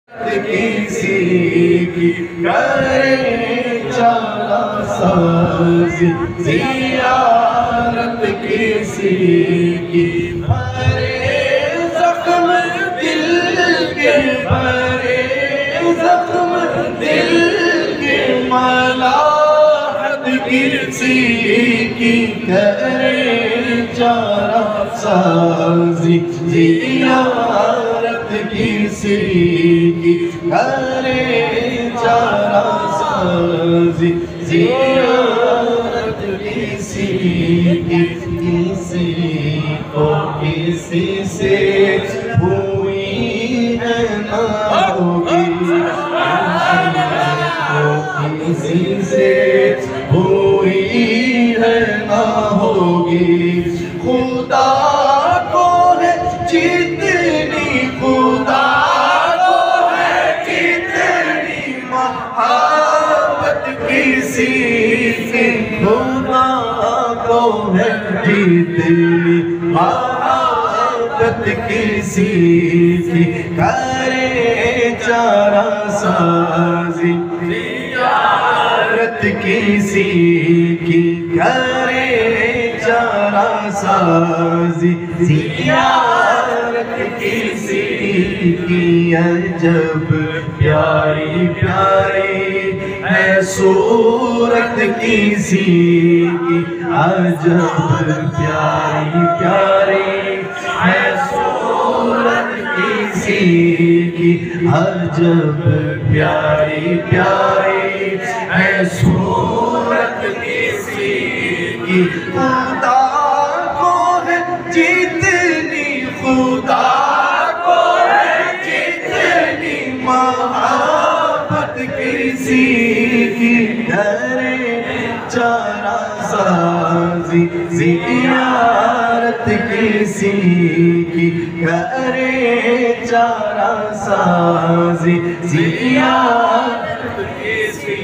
کسی کی کرے چارہ سازی زیارت کسی کی بھرے زخم دل کے بھرے زخم دل کے ملاحت کسی کی کرے چارہ سازی زیارت کسی کی کرے چارہ سازی زیارت کسی کی کسی کو کسی سے ہوئی ہے نہ ہوگی کسی سے ہوئی ہے نہ ہوگی خدا کو ہے جتنی خدا کو ہے جتنی محبت کسی سے خدا کو ہے جتنی محبت کسی کی کرے چارہ سازی زیارت کسی کی کرے چارہ سازی زیارت کسی کی عجب پیاری پیاری ہے صورت کسی کی عجب پیاری پیاری ہے صورت کسی کی عجب پیاری پیاری ہے صورت کسی کی خدا کو ہے جتنی خدا کو ہے جتنی محبت کسی کی کرے چارہ سازی زیارت کسی کی کرے چارہ سازی زیارت کسی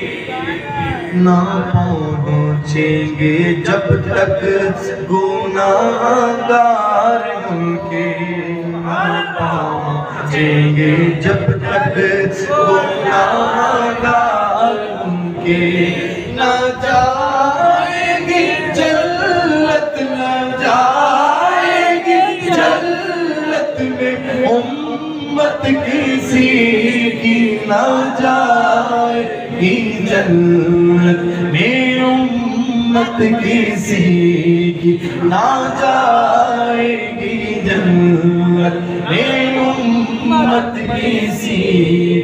نہ پہنچیں گے جب تک گناہگار ہم کے نہ پہنچیں گے جب تک گناہگار ہم کے نہ جائیں گے جنت نہ جائیں گے جنت میں امت کسی کی نہ جائے گی جنت میں امت کسی کی نہ جائے گی جنت میں امت کسی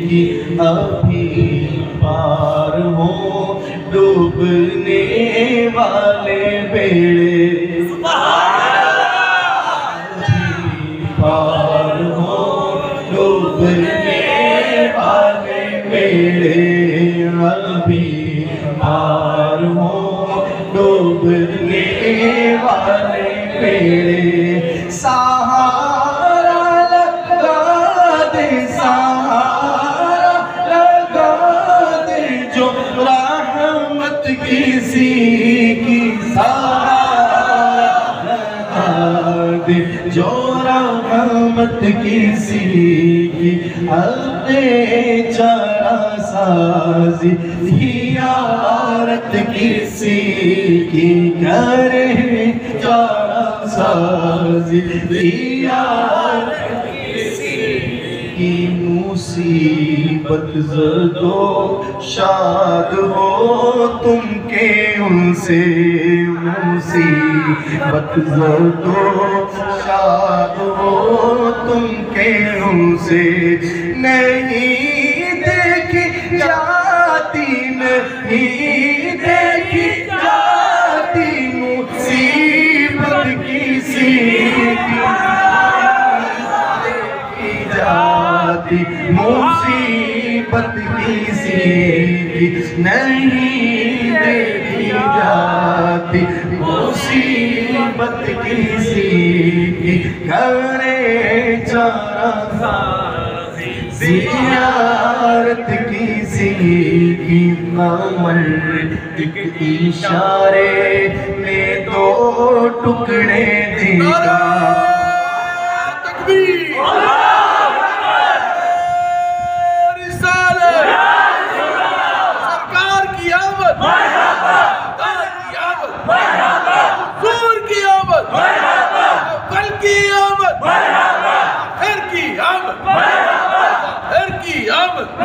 کی ابھی پار ہو ڈوبنے والے بیڑے ابھی پار ہو ڈوبنے والے بیڑے ابھی پار ہو ڈوبنے والے بیڑے سہارا لگا دے سہارا لگا دے جو رحمت کسی کی سہارا لگا دے جو رحمت کسی کی اپنے چارہ سازی زیارت کسی کی کرے چارہ سازی زیارت کسی کی مصیبت زدو شاد ہو تم کے ان سے مصیبت زدو شاد ہو تم کے ان سے نہیں دیکھی جاتی نہیں دیکھی جاتی مصیبت کسی کی جاتی مصیبت کسی کی نہیں دیکھی جاتی مصیبت کسی کی کرے چارہ سازی زیارت کسی کی مرد کے اشارے میں دو ٹکڑے دیکھا آمد، ظاہر کی آمد،